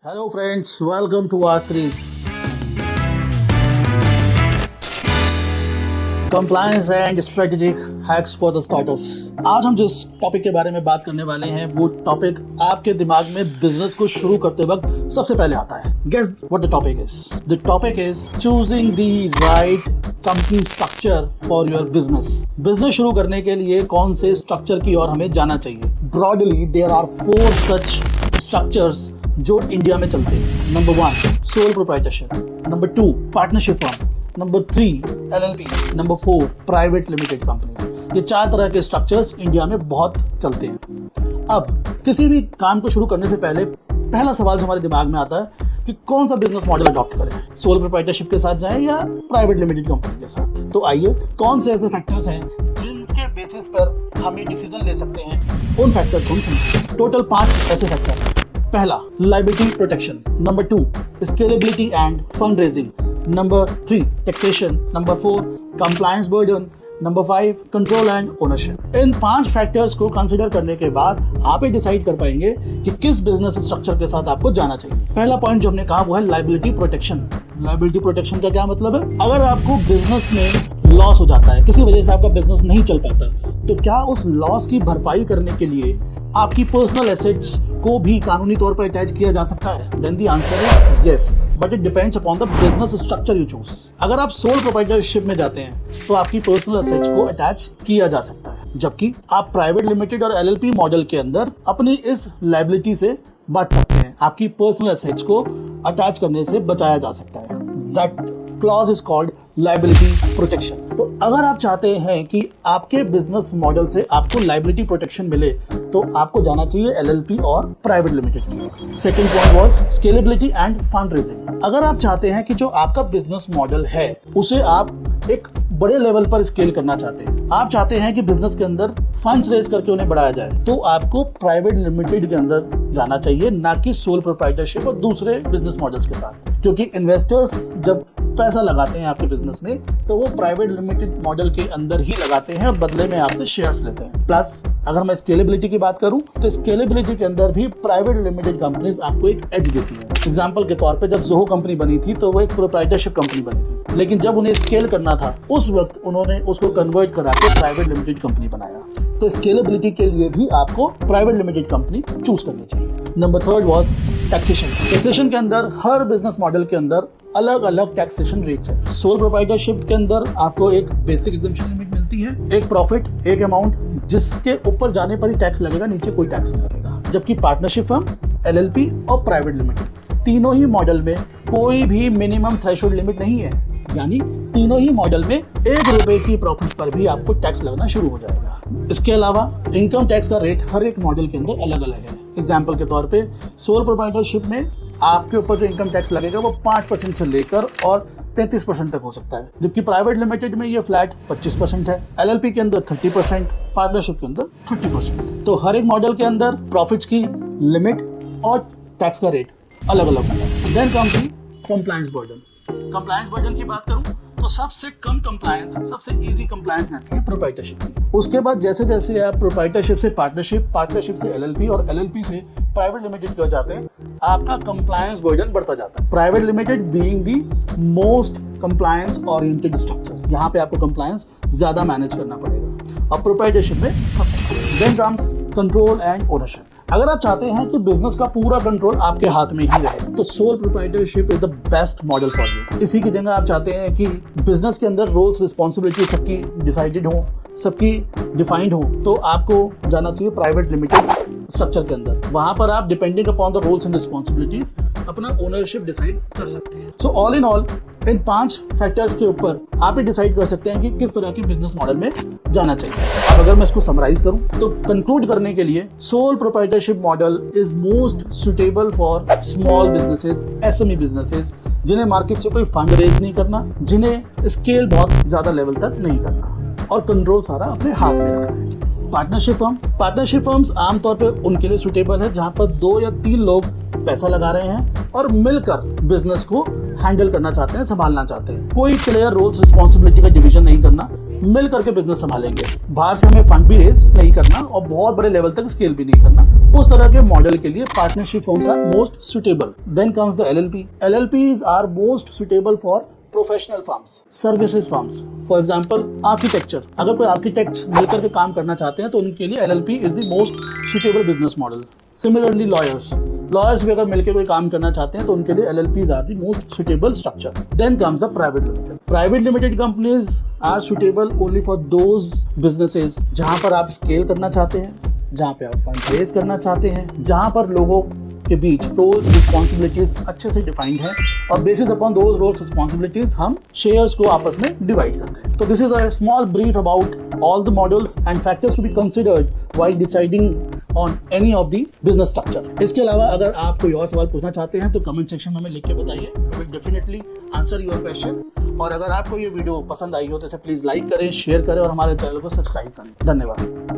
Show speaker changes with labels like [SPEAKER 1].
[SPEAKER 1] Hello friends, welcome to our series Compliance and Strategic Hacks for the Startups। आज हम जिस topic के बारे में बात करने वाले हैं वो टॉपिक आपके दिमाग में बिजनेस को शुरू करते वक्त सबसे पहले आता है। Guess what the topic is? The topic is choosing the right company structure for your business। Business शुरू करने के लिए कौन से स्ट्रक्चर की ओर हमें जाना चाहिए। Broadly, there are 4 such structures जो इंडिया में चलते हैं। Number 1 sole proprietorship, number 2 partnership firm, number 3 LLP, number 4 private limited companies. ये 4 तरह के स्ट्रक्चर्स इंडिया में बहुत चलते हैं। अब किसी भी काम को शुरू करने से पहले पहला सवाल जो हमारे दिमाग में आता है कि कौन सा बिजनेस मॉडल अडॉप्ट करें, सोल प्रोप्राइटरशिप के साथ जाएं या प्राइवेट लिमिटेड कंपनी के साथ। तो आइए कौन से ऐसे फैक्टर्स हैं जिसके बेसिस पर हम ये डिसीजन ले सकते हैं, उन फैक्टर को हम समझें। टोटल 5 ऐसे फैक्टर हैं। पहला liability protection, number 2 scalability end fund raising, number 3 taxation, number 4 compliance burden, number 5 control and ownership. In 5 factors को कंसीडर करने के बाद आप ये डिसाइड कर पाएंगे कि किस बिजनेस स्ट्रक्चर के साथ आपको जाना चाहिए। पहला पॉइंट जो हमने कहा वो है लायबिलिटी प्रोटेक्शन। लायबिलिटी प्रोटेक्शन का क्या मतलब है? अगर आपको बिजनेस में लॉस हो जाता है, किसी वजह से आपका बिजनेस नहीं चल पाता, तो क्या उस लॉस की भरपाई करने के लिए आपकी पर्सनल एसेट्स को भी कानूनी तौर पर अटैच किया जा सकता है? Then the answer is yes, but it depends upon the business structure you choose। अगर आप सोल प्रोप्राइटरशिप में जाते हैं तो आपकी पर्सनल एसेट्स को अटैच किया जा सकता है, जबकि आप प्राइवेट लिमिटेड और LLP मॉडल के अंदर अपनी इस लायबिलिटी से बच सकते हैं। आपकी पर्सनल एसेट्स को अटैच करने से बचाया जा सकता है। That clause is called liability protection। तो अगर आप चाहते हैं कि आपके बिजनेस मॉडल से आपको लायबिलिटी प्रोटेक्शन मिले तो आपको जाना चाहिए LLP और प्राइवेट लिमिटेड की। Second point was scalability end fund raising. अगर आप चाहते हैं कि जो आपका बिजनेस मॉडल है उसे आप एक बड़े लेवल पर स्केल करना चाहते हैं, आप चाहते हैं कि बिजनेस के अंदर फंड्स रेज करके उन्हें बढ़ाया जाए, तो आपको प्राइवेट लिमिटेड के अंदर जाना चाहिए, ना कि सोल प्रोप्राइटरशिप और दूसरे बिजनेस मॉडल्स के साथ। क्योंकि इन्वेस्टर्स जब पैसा लगाते हैं आपके बिजनेस में तो वो प्राइवेट लिमिटेड मॉडल के अंदर ही लगाते हैं और बदले में आपसे शेयर्स लेते हैं। प्लस अगर मैं स्केलेबिलिटी की बात करूं तो स्केलेबिलिटी के अंदर भी प्राइवेट लिमिटेड कंपनीज आपको एक एज देती हैं। एग्जांपल के तौर पे जब जोहो कंपनी बनी थी तो वो एक प्रोप्राइटरशिप कंपनी बनी थी, लेकिन जब उन्हें स्केल करना था उस वक्त उन्होंने उसको कन्वर्ट करा के प्राइवेट लिमिटेड कंपनी बनाया। तो स्केलेबिलिटी के लिए भी आपको प्राइवेट लिमिटेड कंपनी चूज करनी चाहिए। Number 3 was taxation. टैक्सेशन के अंदर हर बिजनेस मॉडल के अंदर अलग अलग टैक्सेशन रेट्स है। सोल प्रोप्राइटरशिप के अंदर आपको एक बेसिक एग्जम्पशन लिमिट मिलती है, एक प्रॉफिट, एक अमाउंट जिसके ऊपर जाने पर ही टैक्स लगेगा, नीचे कोई टैक्स नहीं लगेगा। जबकि पार्टनरशिप फर्म, LLP और प्राइवेट लिमिटेड तीनों ही मॉडल में कोई भी मिनिमम थ्रेशोल्ड लिमिट नहीं है, यानी तीनों ही मॉडल में 1 रुपए की प्रॉफिट पर भी आपको टैक्स लगना शुरू हो जाएगा। इसके अलावा इनकम टैक्स का रेट हर एक मॉडल के अंदर अलग अलग है। एग्जाम्पल के तौर पे सोल प्रोप्राइटरशिप में आपके ऊपर जो इनकम टैक्स लगेगा वो 5% से लेकर और 33% तक हो सकता है, जबकि प्राइवेट लिमिटेड में ये फ्लैट 25% है, LLP के अंदर 30%, पार्टनरशिप के अंदर 30%। तो हर एक मॉडल के अंदर प्रॉफिट्स की लिमिट और टैक्स का रेट अलग अलग है। Then comes the compliance burden. Compliance burden की बात करूं तो सबसे कम कंप्लायंस, सबसे इजी कंप्लायंस रहती है प्रोप्राइटरशिप की। उसके बाद जैसे जैसे आप प्रोप्राइटरशिप से पार्टनरशिप, पार्टनरशिप से LLP और LLP से प्राइवेट लिमिटेड की ओर जाते हैं, आपका कंप्लायंस बर्डन बढ़ता जाता है। Private limited being the most compliance oriented structure, यहाँ पे आपको कंप्लायंस ज्यादा मैनेज करना पड़ेगा और प्रोप्राइटरशिप में सबसे। Then comes control and ownership. अगर आप चाहते हैं कि बिजनेस का पूरा कंट्रोल आपके हाथ में ही रहे तो sole proprietorship is the best model for you. इसी की जगह आप चाहते हैं कि बिजनेस के अंदर रोल्स रिस्पॉन्सिबिलिटी सबकी डिसाइडेड हो, सबकी डिफाइंड हो, तो आपको जाना चाहिए प्राइवेट लिमिटेड स्ट्रक्चर के अंदर। वहां पर आप depending upon the roles and responsibilities अपना ओनरशिप डिसाइड कर सकते हैं। So all in all in 5 factors के ऊपर आप ये डिसाइड कर सकते हैं कि किस तरह के बिजनेस मॉडल में जाना चाहिए। अब अगर मैं इसको समराइज करूं तो कंक्लूड करने के लिए sole proprietorship model is most suitable for small businesses, SME businesses, जिन्हें मार्केट से कोई फंड रेज नहीं करना, जिन्हें स्केल बहुत ज्यादा लेवल तक नहीं करना और कंट्रोल सारा अपने हाथ में रखना है। पार्टनरशिप फर्म्स आमतौर पे उनके लिए सुटेबल है जहां पर 2 या 3 लोग पैसा लगा रहे हैं और मिलकर बिजनेस को हैंडल करना चाहते हैं, संभालना चाहते हैं। कोई क्लियर रोल्स रिस्पॉन्सिबिलिटी का डिवीजन नहीं करना, मिल करके बिजनेस संभालेंगे। बाहर से हमें फंड भी रेज नहीं करना और बहुत बड़े लेवल तक स्केल भी नहीं करना। उस तरह के मॉडल के लिए partnership firms are most suitable. Then comes the LLP। LLPs are most suitable for professional firms, services firms. For example architecture, अगर कोई आर्किटेक्ट्स मिलकर के काम करना चाहते हैं तो उनके लिए LLP is the most suitable business model. Similarly lawyers भी अगर मिलकर कोई काम करना चाहते हैं तो उनके लिए LLPs are the most suitable structure. Then comes the private limited. Private limited companies are suitable only for those businesses जहां पर आप स्केल करना चाहते हैं, जहां पे आप फंड रेज करना चाहते हैं, जहां पर लोगों के बीच रोल्स रिस्पॉन्सिबिलिटीज अच्छे से डिफाइंड है और basis upon those roles responsibilities हम शेयर्स को आपस में डिवाइड करते हैं। तो this is a small brief about all the models and factors to be considered while deciding on any of the business structure. इसके अलावा अगर आप कोई और सवाल पूछना चाहते हैं तो कमेंट सेक्शन में हमें लिख के बताइए, we will definitely answer your question. और अगर आपको ये वीडियो पसंद आई हो तो इसे प्लीज लाइक करें, शेयर करें और हमारे चैनल को सब्सक्राइब करें। धन्यवाद।